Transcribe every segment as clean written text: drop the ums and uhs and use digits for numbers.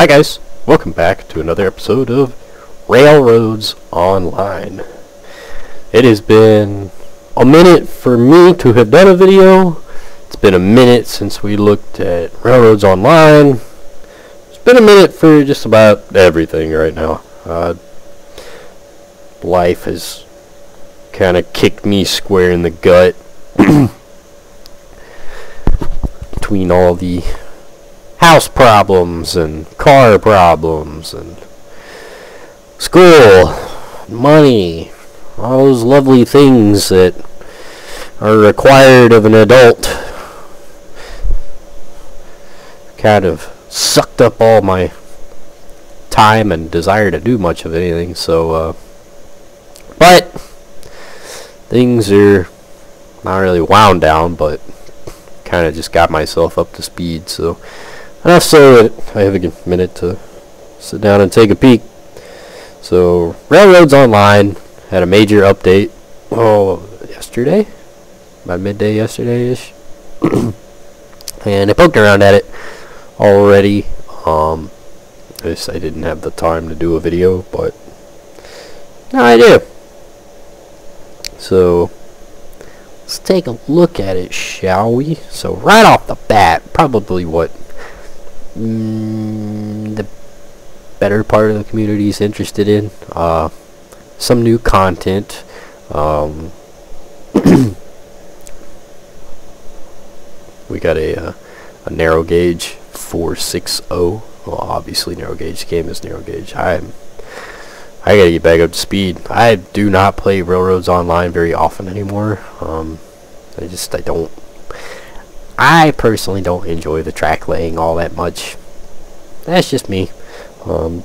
Hi guys, welcome back to another episode of Railroads Online. It has been a minute for me to have done a video. It's been a minute since we looked at Railroads Online. It's been a minute for just about everything right now. Life has kind of kicked me square in the gut between all the house problems and car problems and school, money, all those lovely things that are required of an adult. Kind of sucked up all my time and desire to do much of anything, so but things are not really wound down, but kind of just got myself up to speed, so enough so that I have a minute to sit down and take a peek. So, Railroads Online had a major update, yesterday? About midday yesterday-ish. And I poked around at it already. I didn't have the time to do a video, but now I do. So, let's take a look at it, shall we? So, right off the bat, probably what the better part of the community is interested in, some new content. We got a narrow gauge 460. Well, obviously narrow gauge game is narrow gauge. I gotta get back up to speed. I do not play Railroads Online very often anymore. I personally don't enjoy the track laying all that much. That's just me. But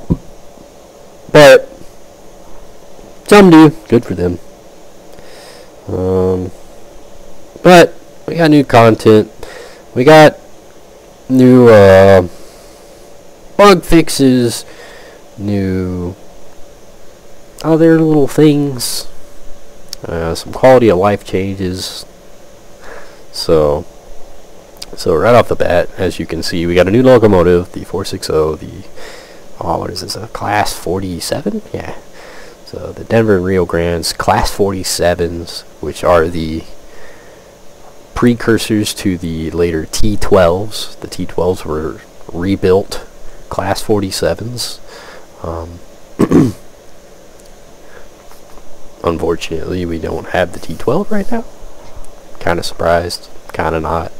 some do. Good for them. But we got new content. We got new bug fixes, new other little things, some quality of life changes. So right off the bat, as you can see, we got a new locomotive, the 460, what is this, a Class 47? Yeah. So the Denver and Rio Grande's Class 47s, which are the precursors to the later T12s. The T12s were rebuilt Class 47s. Unfortunately, we don't have the T12 right now. Kind of surprised, kind of not.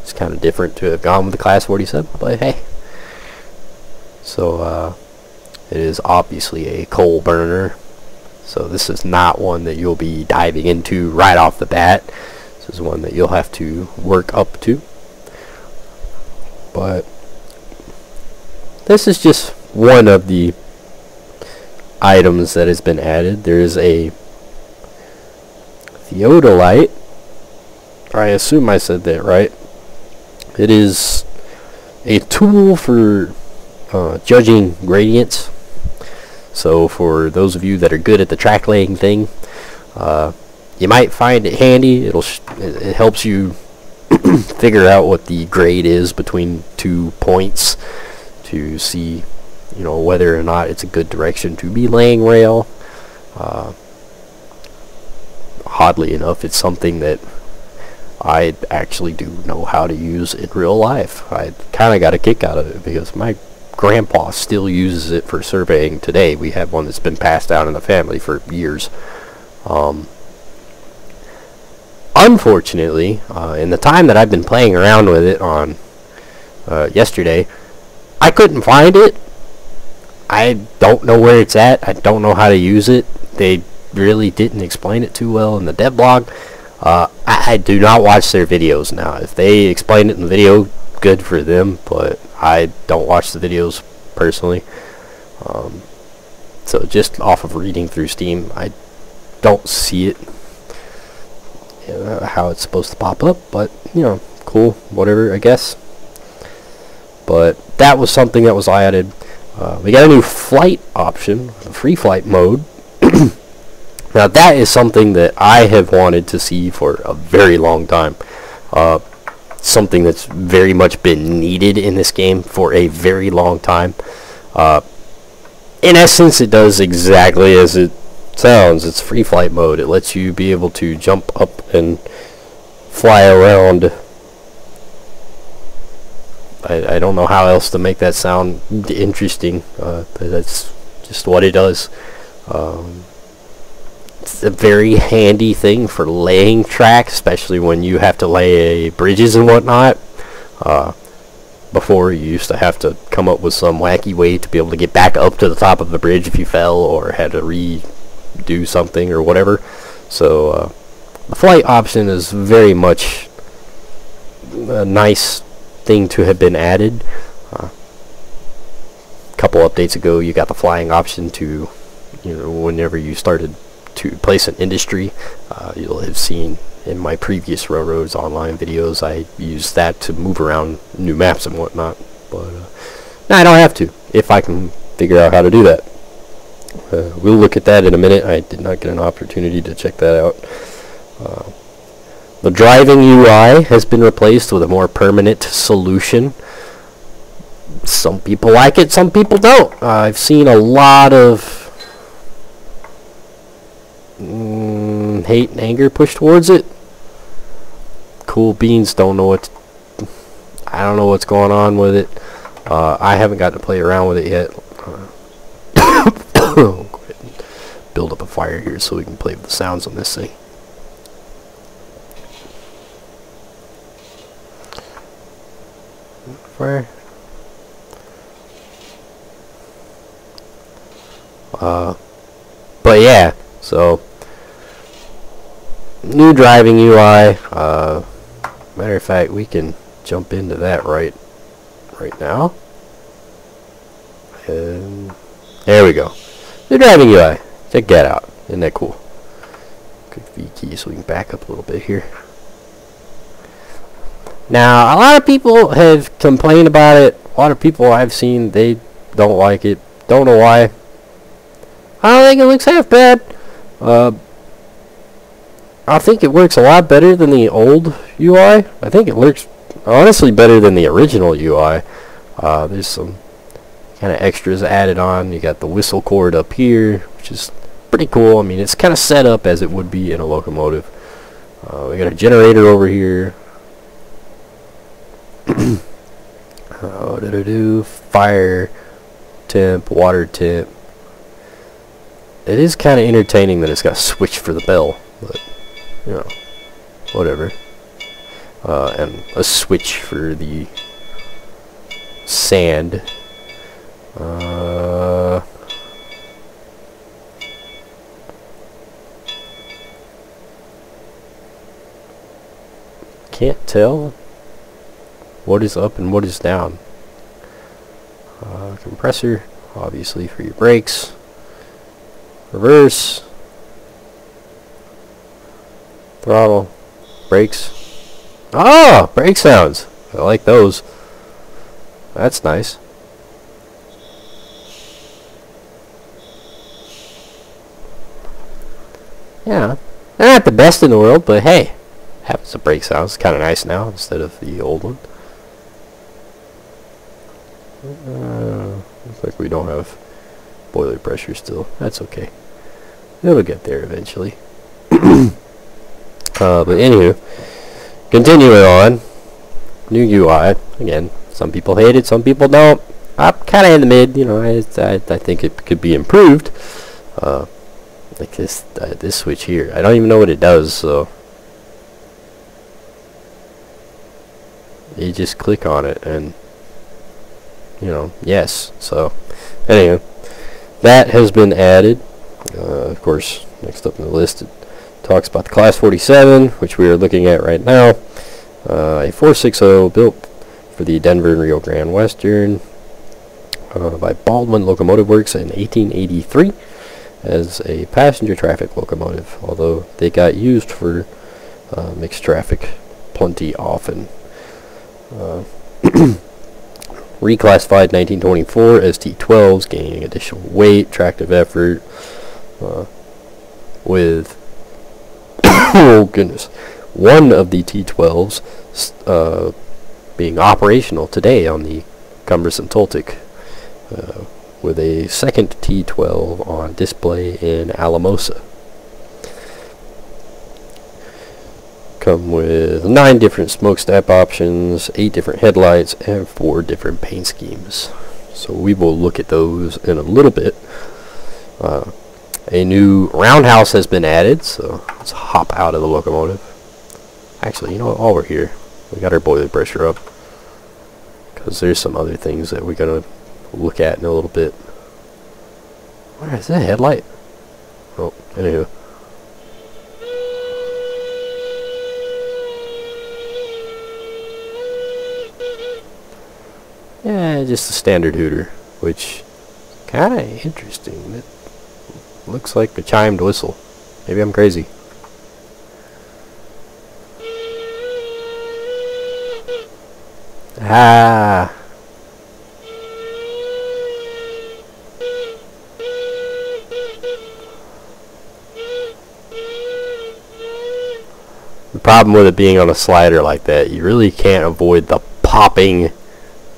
It's kind of different to have gone with the Class 47, but hey. So, it is obviously a coal burner. So this is not one that you'll be diving into right off the bat. This is one that you'll have to work up to. But this is just one of the items that has been added. There is a theodolite. I assume I said that right. It is a tool for judging gradients. So for those of you that are good at the track laying thing, you might find it handy. It helps you figure out what the grade is between 2 points to see, whether or not it's a good direction to be laying rail. Oddly enough, it's something that I actually do know how to use in real life. I kind of got a kick out of it because my grandpa still uses it for surveying today. We have one that's been passed down in the family for years. Unfortunately, in the time that I've been playing around with it on yesterday, I couldn't find it. I don't know where it's at. I don't know how to use it. They really didn't explain it too well in the devlog. I do not watch their videos now. If they explain it in the video, good for them, but I don't watch the videos personally. So just off of reading through Steam, I don't see it, how it's supposed to pop up, but cool, whatever, I guess. But that was something that was added. We got a new flight option, a free flight mode. Now that is something that I have wanted to see for a very long time. something that's very much been needed in this game for a very long time. In essence, it does exactly as it sounds. It's free flight mode. It lets you be able to jump up and fly around. I don't know how else to make that sound interesting, but that's just what it does. It's a very handy thing for laying track, especially when you have to lay bridges and whatnot. Before, you used to have to come up with some wacky way to be able to get back up to the top of the bridge if you fell or had to redo something or whatever. So the flight option is very much a nice thing to have been added. A couple updates ago, you got the flying option to, whenever you started to place an industry, you'll have seen in my previous Railroads Online videos, I used that to move around new maps and whatnot. But now I don't have to, if I can figure out how to do that. We'll look at that in a minute. I did not get an opportunity to check that out. The driving UI has been replaced with a more permanent solution. Some people like it, some people don't. I've seen a lot of hate and anger pushed towards it. Cool beans don't know what I don't know what's going on with it. I haven't got to play around with it yet. Go ahead and build up a fire here so we can play with the sounds on this thing. Fire. But yeah, so new driving UI. Matter of fact, we can jump into that right now. And there we go. New driving UI. Check that out. Isn't that cool? Click V key so we can back up a little bit here. Now, a lot of people have complained about it. A lot of people I've seen, they don't like it. Don't know why. I don't think it looks half bad. I think it works a lot better than the old UI. I think it works honestly better than the original UI. There's some kind of extras added on. You got the whistle cord up here, which is pretty cool. I mean, it's kind of set up as it would be in a locomotive. We got a generator over here. What did I do? Fire temp, water temp. It is kind of entertaining that it's got a switch for the bell, but whatever. And a switch for the sand. Can't tell what is up and what is down. Compressor, obviously, for your brakes. Reverse. Throttle. Brakes. Ah! Brake sounds. I like those. That's nice. Yeah. They're not the best in the world, but hey. Having some brake sounds. Kind of nice now instead of the old one. Looks like we don't have boiler pressure still. That's okay. It'll get there eventually. But anywho, continuing on. New UI. Again, some people hate it, some people don't. I'm kind of in the mid. I think it could be improved. Like this switch here. I don't even know what it does, so you just click on it and yes. So anyway, that has been added. Of course, next up in the list it talks about the Class 47, which we are looking at right now. A 460 built for the Denver and Rio Grande Western by Baldwin Locomotive Works in 1883 as a passenger traffic locomotive, although they got used for mixed traffic plenty often. Reclassified 1924 as T12s, gaining additional weight, tractive effort, with one of the T12s being operational today on the cumbersome Toltec, with a second T12 on display in Alamosa. Come with 9 different smokestack options, 8 different headlights, and 4 different paint schemes. So we will look at those in a little bit. A new roundhouse has been added, so let's hop out of the locomotive. Actually, you know what, while we're here, we got our boiler pressure up, because there's some other things that we're going to look at in a little bit. Where is that headlight? Oh, anywho. Yeah, just a standard hooter, which kind of interesting. It looks like a chimed whistle. Maybe I'm crazy. Ah. The problem with it being on a slider like that, you really can't avoid the popping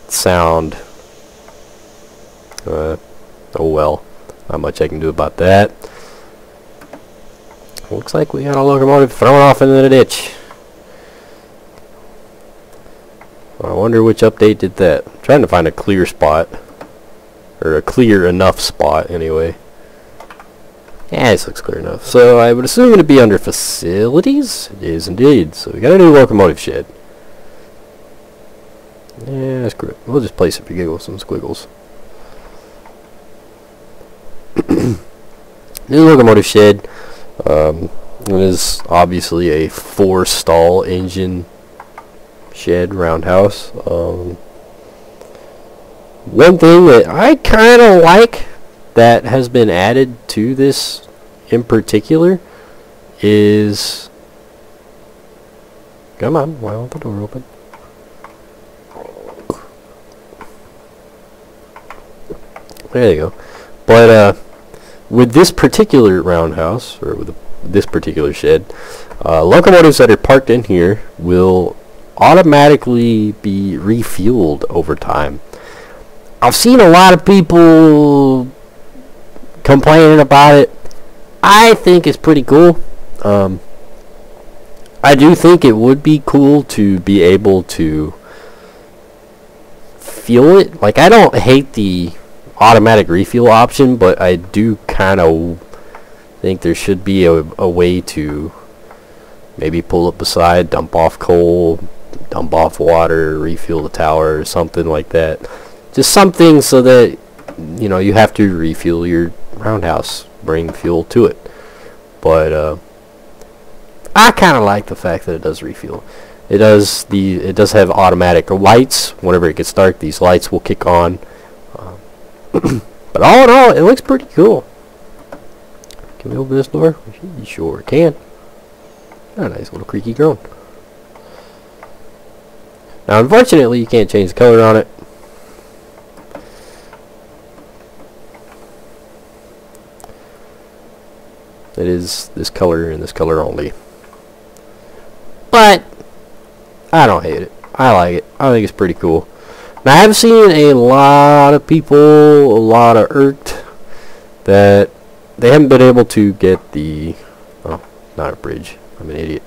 sound. Oh well, not much I can do about that. Looks like we got a locomotive thrown off into the ditch. I wonder which update did that. I'm trying to find a clear spot, or a clear enough spot anyway. Yeah, this looks clear enough. So I would assume it'd be under facilities. It is indeed. So we got a new locomotive shed. Yeah, that's good. We'll just place it for giggles, some squiggles. New locomotive shed. It is obviously a 4-stall engine shed roundhouse. One thing that I kind of like that has been added to this in particular is... Come on, why won't the door open? There you go. But with this particular roundhouse, or with this particular shed, locomotives that are parked in here will automatically be refueled over time. I've seen a lot of people complaining about it. I think it's pretty cool. I do think it would be cool to be able to fuel it. Like, I don't hate the automatic refuel option, but I do kind of think there should be a way to maybe pull it beside, dump off coal, dump off water, refuel the tower, or something like that. Just something so that, you know, you have to refuel your roundhouse, bring fuel to it. But I kind of like the fact that it does refuel. It does have automatic lights. Whenever it gets dark, these lights will kick on. But all in all, it looks pretty cool. Can we open this door? We sure can. Oh, nice little creaky groan. Now, unfortunately, you can't change the color on it. It is this color and this color only. But I don't hate it. I like it. I think it's pretty cool. Now, I have seen a lot of people, a lot of irked, that they haven't been able to get the... Oh, not a bridge. I'm an idiot.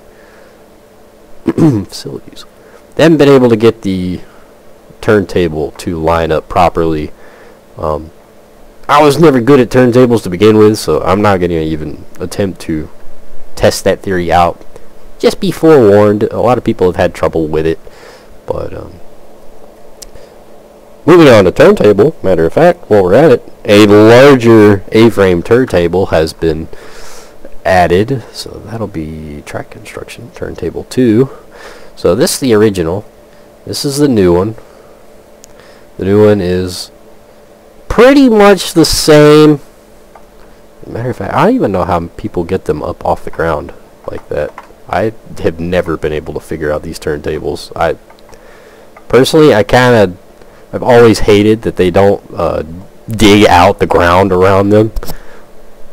Facilities. They haven't been able to get the turntable to line up properly. I was never good at turntables to begin with, so I'm not going to even attempt to test that theory out. Just be forewarned, a lot of people have had trouble with it. But, moving on to turntable, matter of fact, while we're at it, a larger A-frame turntable has been added. So that'll be track construction, turntable 2. So this is the original. This is the new one. The new one is pretty much the same. Matter of fact, I don't even know how people get them up off the ground like that. I have never been able to figure out these turntables. Personally, I've always hated that they don't dig out the ground around them.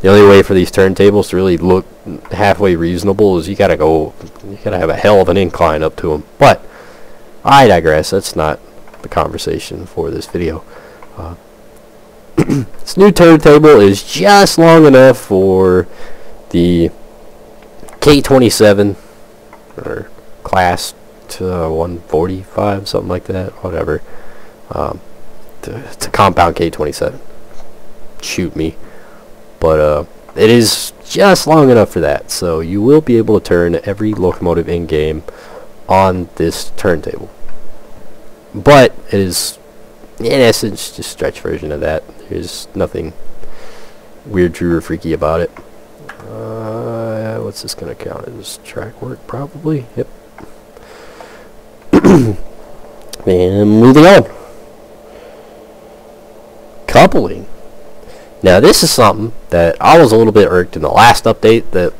The only way for these turntables to really look halfway reasonable is you gotta have a hell of an incline up to them. But I digress. That's not the conversation for this video. This new turntable is just long enough for the K27 or class to 145, something like that, whatever. It's a compound K27. Shoot me. But it is just long enough for that, so you will be able to turn every locomotive in game on this turntable. But it is, in essence, just a stretch version of that. There's nothing weird, true, or freaky about it. What's this gonna count as? Track work, probably. Yep. And moving on. Coupling. Now this is something that I was a little bit irked in the last update that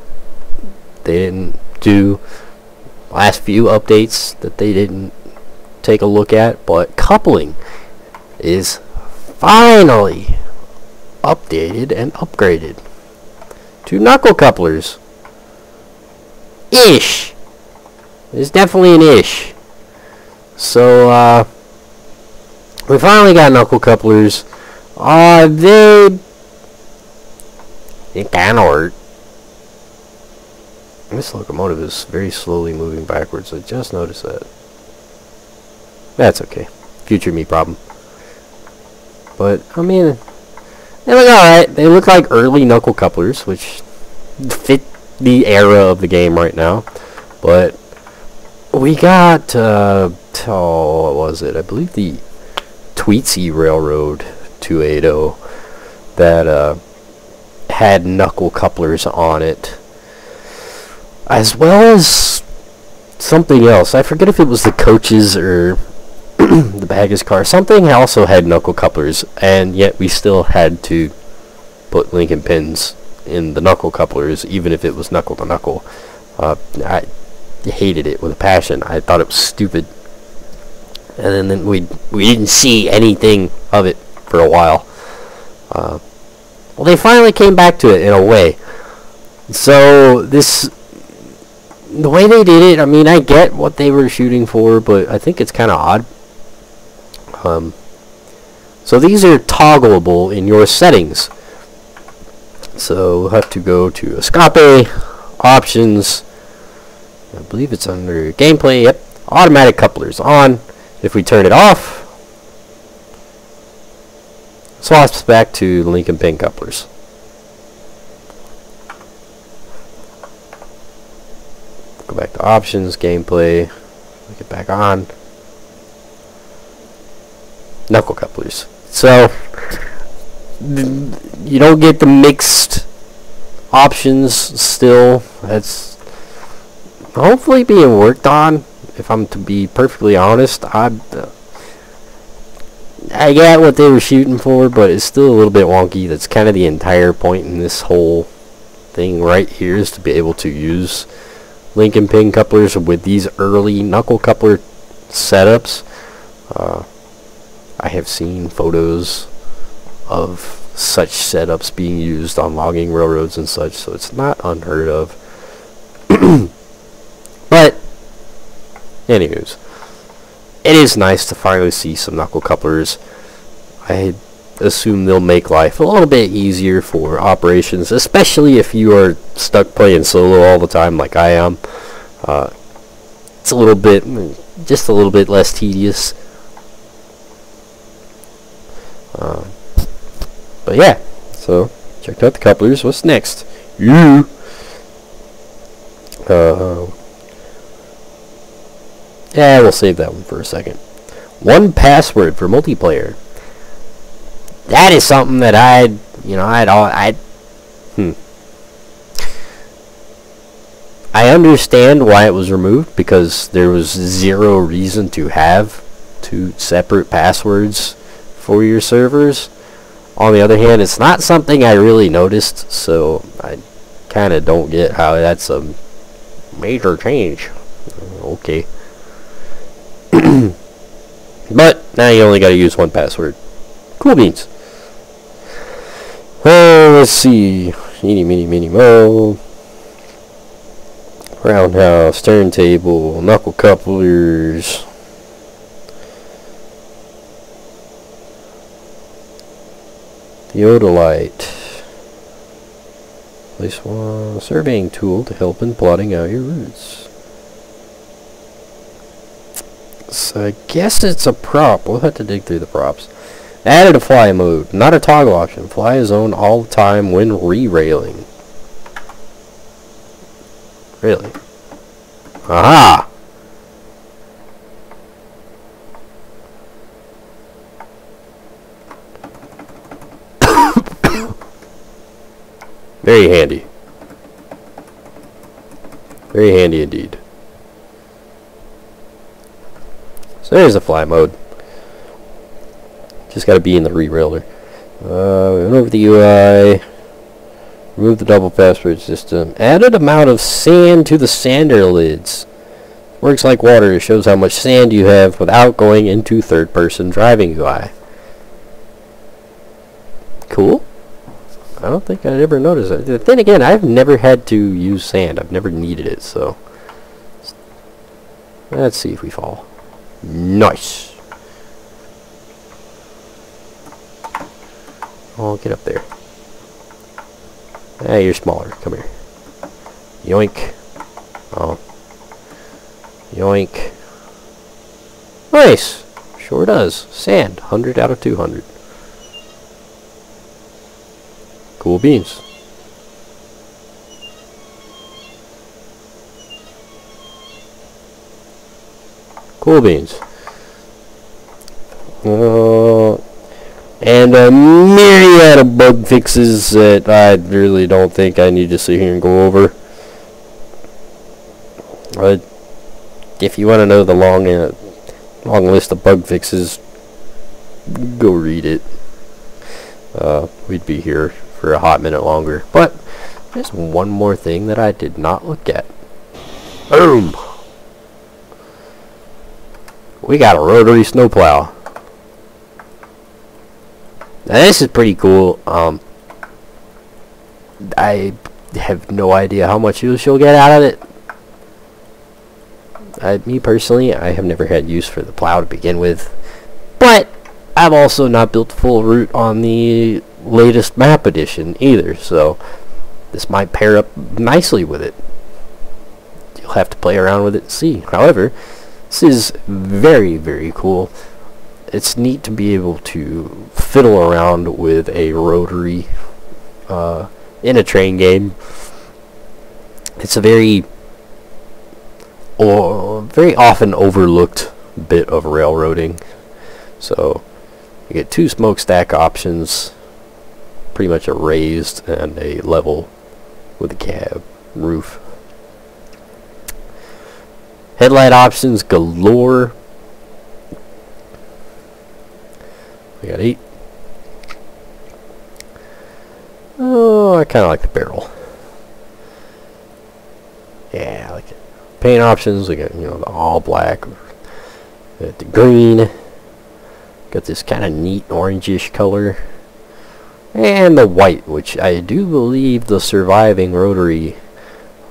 they didn't do. Last few updates that they didn't take a look at, but coupling is finally updated and upgraded to knuckle couplers. Ish. It's definitely an ish. So we finally got knuckle couplers. It kind of hurt. This locomotive is very slowly moving backwards. I just noticed that. That's okay. Future me problem. But, I mean, they look alright. They look like early knuckle couplers, which fit the era of the game right now. But we got, what was it? I believe the Tweetsy Railroad 280 that had knuckle couplers on it, as well as something else. I forget if it was the coaches or the baggage car. Something also had knuckle couplers, and yet we still had to put Lincoln pins in the knuckle couplers, even if it was knuckle to knuckle. I hated it with a passion. I thought it was stupid, and then we didn't see anything of it for a while. Well, they finally came back to it in a way. So the way they did it, I mean, I get what they were shooting for, but I think it's kind of odd. So these are toggleable in your settings. So we'll have to go to Escape, Options. I believe it's under Gameplay. Yep, Automatic Couplers on. If we turn it off, swaps back to the Lincoln pin couplers. Go back to Options, Gameplay, look it back on. Knuckle couplers. So you don't get the mixed options still. That's hopefully being worked on, if I'm to be perfectly honest. I get what they were shooting for, but it's still a little bit wonky. That's kind of the entire point in this whole thing right here, is to be able to use Lincoln pin couplers with these early knuckle coupler setups. I have seen photos of such setups being used on logging railroads and such, so it's not unheard of. But anywho's, it is nice to finally see some knuckle couplers. I assume they'll make life a little bit easier for operations, especially if you are stuck playing solo all the time like I am. It's a little bit, just a little bit less tedious. But yeah, so checked out the couplers. What's next? Yeah, we'll save that one for a second. 1Password for multiplayer. That is something that I understand why it was removed, because there was zero reason to have 2 separate passwords for your servers. On the other hand, it's not something I really noticed, so I kind of don't get how that's a major change. Okay. But now you only got to use 1Password. Cool beans. Let's see. Eeny, meeny, miny, mo. Roundhouse, turntable, knuckle couplers. Theodolite. Place one surveying tool to help in plotting out your routes. So I guess it's a prop. We'll have to dig through the props. Added a fly mode, not a toggle option. Fly is on all the time when re-railing. Really? Aha! Very handy. Very handy indeed. So there's the fly mode. Just got to be in the re-railer. Went over the UI. Remove the double password system. Added amount of sand to the sander lids. Works like water. It shows how much sand you have without going into third-person driving UI. Cool. I don't think I'd ever noticed it. Then again, I've never had to use sand. I've never needed it, so. Let's see if we fall. Nice. Oh, get up there. Ah, you're smaller. Come here. Yoink. Oh. Yoink. Nice. Sure does. Sand. 100 out of 200. Cool beans. Cool beans. And a myriad of bug fixes that I really don't think I need to sit here and go over. If you want to know the long list of bug fixes, go read it. We'd be here for a hot minute longer. But there's one more thing that I did not look at. Boom! We got a rotary snowplow. Now this is pretty cool. I have no idea how much use you'll get out of it. Me personally, I have never had use for the plow to begin with. But I've also not built full route on the latest map edition either, so this might pair up nicely with it. You'll have to play around with it and see. However, this is very, very cool. It's neat to be able to fiddle around with a rotary in a train game. It's a very often overlooked bit of railroading. So you get two smokestack options, pretty much a raised and a level with a cab roof. Headlight options galore. We got 8. Oh, I kind of like the barrel. Yeah, I like it. Paint options, we got, the all black. We got the green. Got this kind of neat orangish color. And the white, which I do believe the surviving rotary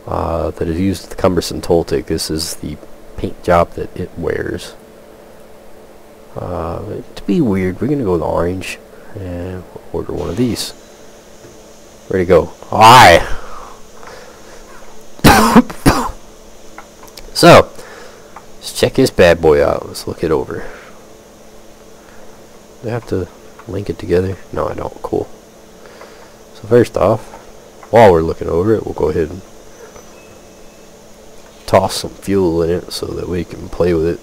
that is used at the Cumberson Toltec. This is the paint job that it wears. To be weird, we're going to go with orange. And we'll order one of these. Where'd it go? Alright! So, let's check this bad boy out. Let's look it over. Do I have to link it together? No, I don't. Cool. So first off, while we're looking over it, we'll go ahead and toss some fuel in it so that we can play with it.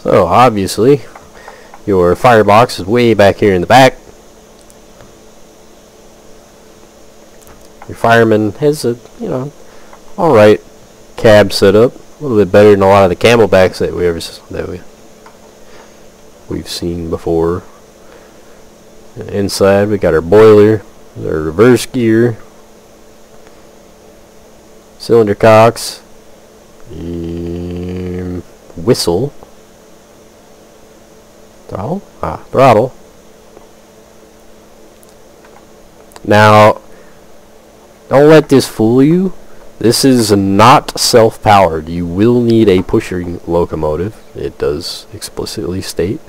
So obviously your firebox is way back here in the back. Your fireman has a, alright cab setup. A little bit better than a lot of the Camelbacks that we've seen before. And inside we got our boiler, our reverse gear, cylinder cocks, and whistle. Throttle? Ah, throttle. Now, don't let this fool you. This is not self-powered. You will need a pushing locomotive. It does explicitly state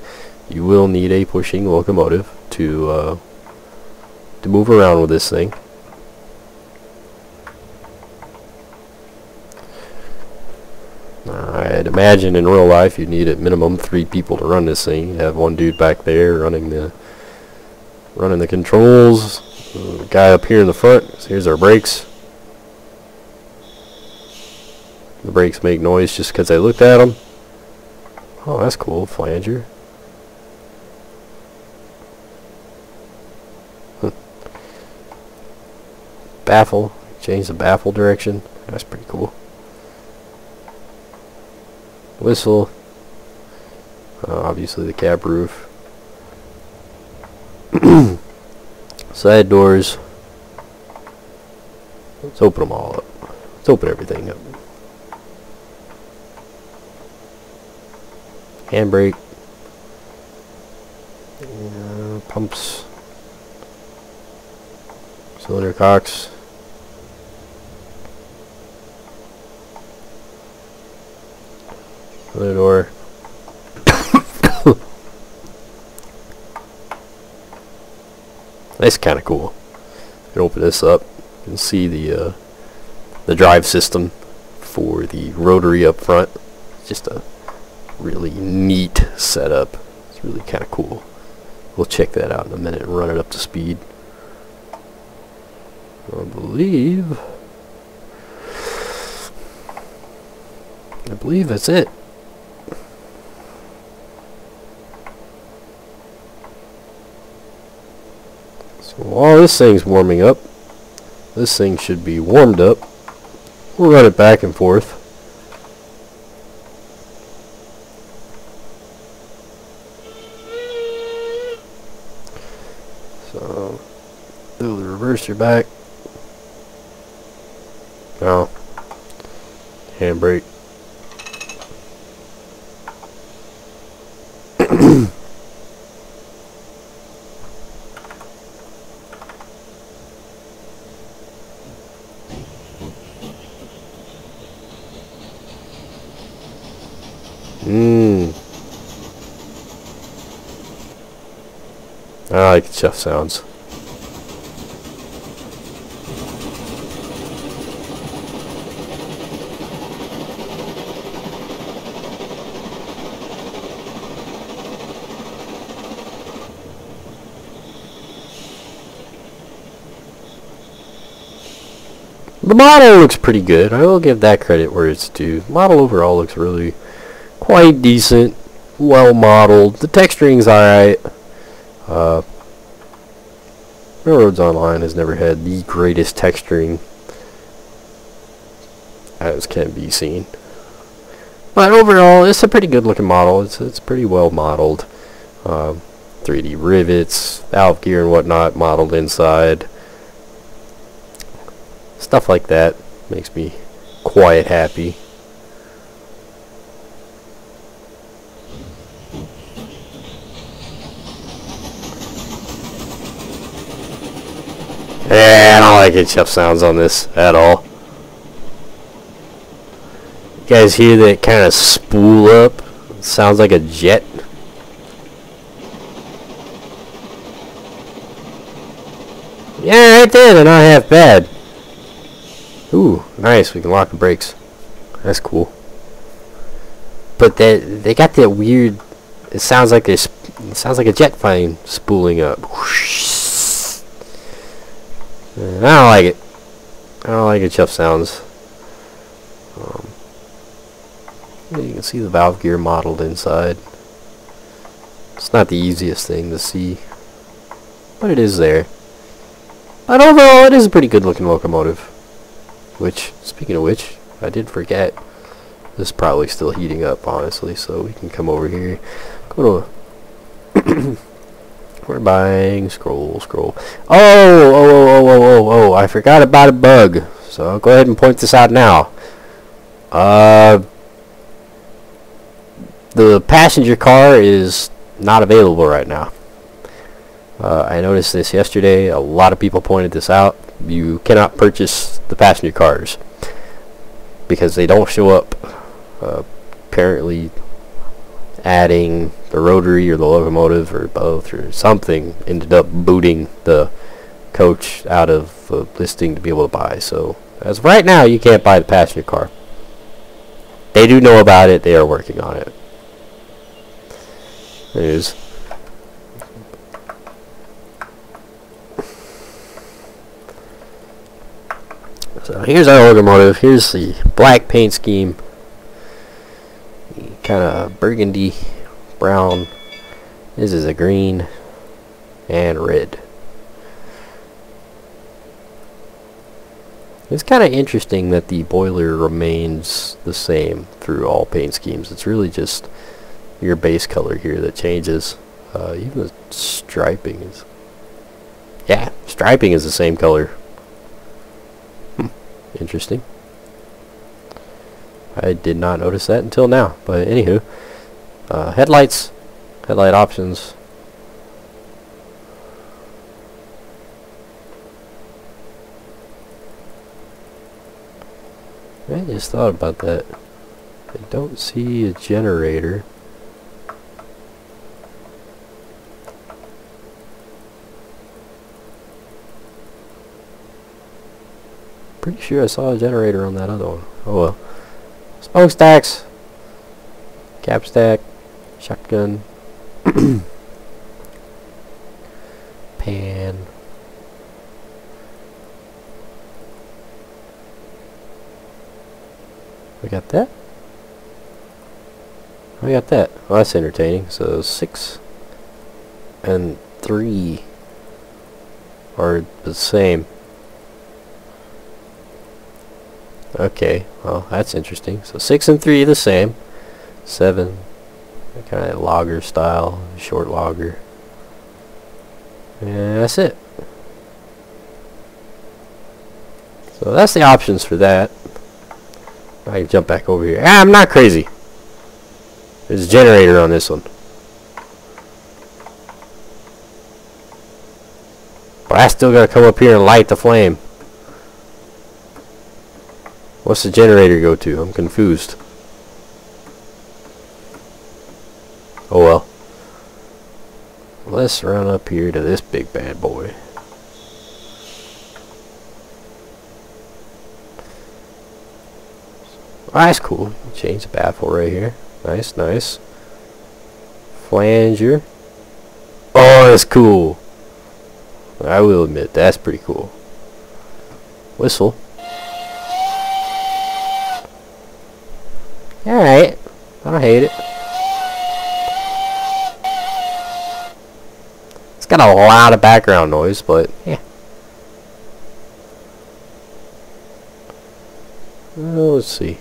you will need a pushing locomotive to move around with this thing. I'd imagine in real life you'd need at minimum 3 people to run this thing. You'd have one dude back there running the controls. The guy up here in the front. So here's our brakes. The brakes make noise just because I looked at them. Oh, that's cool. Flanger. Baffle. Change the baffle direction. That's pretty cool. Whistle. Obviously the cab roof. Side doors. Let's open them all up. Let's open everything up. Handbrake. Pumps. Cylinder cocks. Other door. That's kind of cool. You can open this up. You can see the drive system for the rotary up front. It's just a really neat setup. It's really kind of cool. We'll check that out in a minute and run it up to speed. I believe that's it. So while this thing's warming up, this thing should be warmed up. We'll run it back and forth. So do the reverser back. Now, handbrake. I like the chuff sounds. The model looks pretty good. I will give that credit where it's due. The model overall looks really quite decent, well modeled. The texturing's alright. Railroads Online has never had the greatest texturing, as can be seen. But overall, it's a pretty good looking model. It's pretty well modeled. 3D rivets, valve gear and whatnot modeled inside. Stuff like that makes me quite happy. Yeah, I don't like it chuff sounds on this at all. You guys hear that kind of spool up? It sounds like a jet. Yeah, right there, they're not half bad. Ooh, nice, we can lock the brakes. That's cool. But they got that weird, it sounds like a jet plane spooling up. I don't like it. I don't like it chuff sounds. You can see the valve gear modeled inside. It's not the easiest thing to see, but it is there. But overall, it is a pretty good looking locomotive. Which, speaking of which, I did forget. This is probably still heating up, honestly, so we can come over here. Go to we're buying scroll. Oh, I forgot about a bug. So I'll go ahead and point this out now. the passenger car is not available right now. I noticed this yesterday. A lot of people pointed this out. You cannot purchase the passenger cars because they don't show up. Apparently adding the rotary or the locomotive or both or something ended up booting the coach out of the listing to be able to buy. So as of right now, you can't buy the passenger car. They do know about it. They are working on it. There's so here's our locomotive. Here's the black paint scheme. Kind of burgundy brown. This is a green and red. It's kind of interesting that the boiler remains the same through all paint schemes. It's really just your base color here that changes. Even the striping is, yeah, striping is the same color. Interesting. I did not notice that until now, but anywho, headlight options. I just thought about that. I don't see a generator. Pretty sure I saw a generator on that other one. Oh well. Smokestacks, cap stack, shotgun, pan. We got that. We got that. Well, that's entertaining. So 6 and 3 are the same. Okay, well, that's interesting. So 6 and 3 the same. 7, kind of logger style, short logger. And that's it. So that's the options for that. I can jump back over here. I'm not crazy. There's a generator on this one. But I still gotta come up here and light the flame. What's the generator go to? I'm confused. Oh well. Let's run up here to this big bad boy. Oh, that's cool. Change the baffle right here. Nice, nice. Flanger. Oh, that's cool. I will admit, that's pretty cool. Whistle. Alright. I don't hate it. It's got a lot of background noise, but yeah. Well, let's see.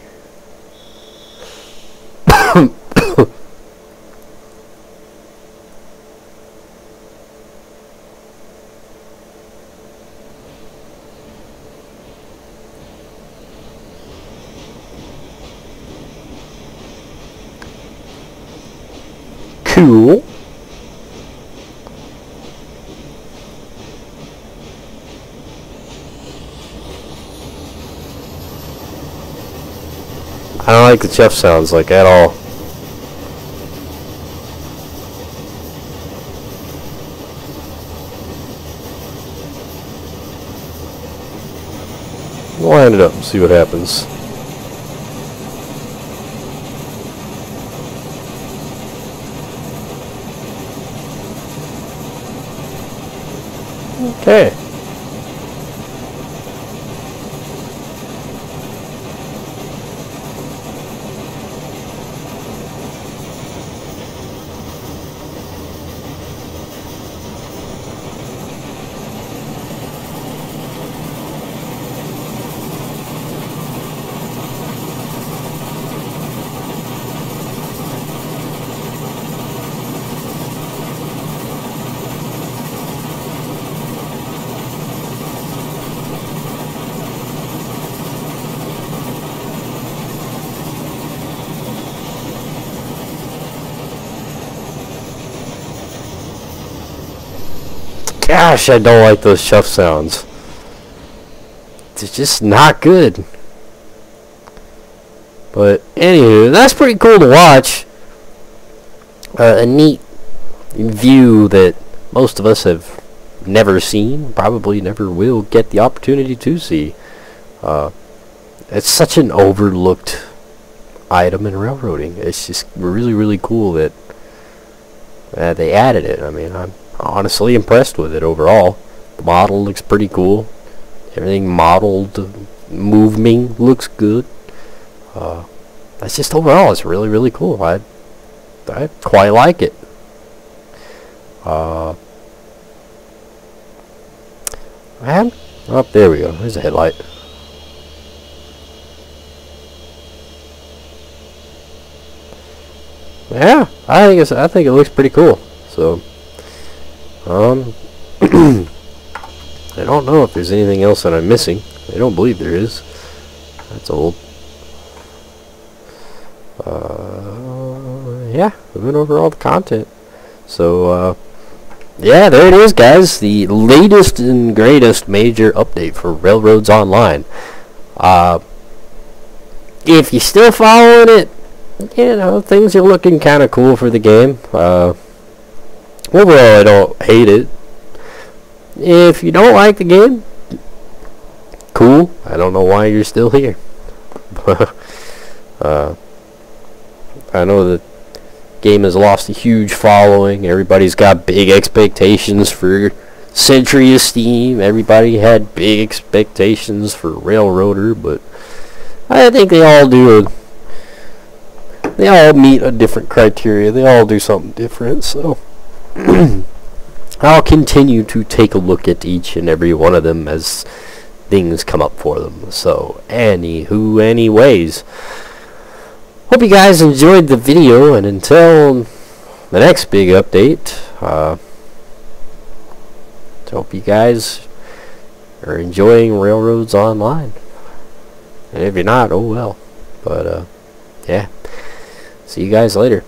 Cool. I don't like the chef sounds like at all. We'll line it up and see what happens. Okay. gosh, I don't like those chuff sounds. They're just not good. But anywho, that's pretty cool to watch. A neat view that most of us have never seen, probably never will get the opportunity to see. It's such an overlooked item in railroading. It's just really, really cool that they added it. I mean, I'm honestly impressed with it overall. The model looks pretty cool. Everything modeled, moving looks good. That's just overall, it's really, really cool. I quite like it. Man, oh, there we go. There's a headlight. Yeah, I think it looks pretty cool. So, I don't know if there's anything else that I'm missing. I don't believe there is. That's old. Yeah, we went over all the content. So, yeah, there it is, guys. The latest and greatest major update for Railroads Online. If you're still following it, you know, things are looking kind of cool for the game. Overall, I don't hate it. If you don't like the game, cool. I don't know why you're still here. I know the game has lost a huge following. Everybody's got big expectations for Century of Steam. Everybody had big expectations for Railroader, but I think they all do. They all meet a different criteria. They all do something different. So I'll continue to take a look at each and every one of them as things come up for them. So anyways, hope you guys enjoyed the video, and until the next big update, hope you guys are enjoying Railroads Online. And if you're not, oh well. But yeah, see you guys later.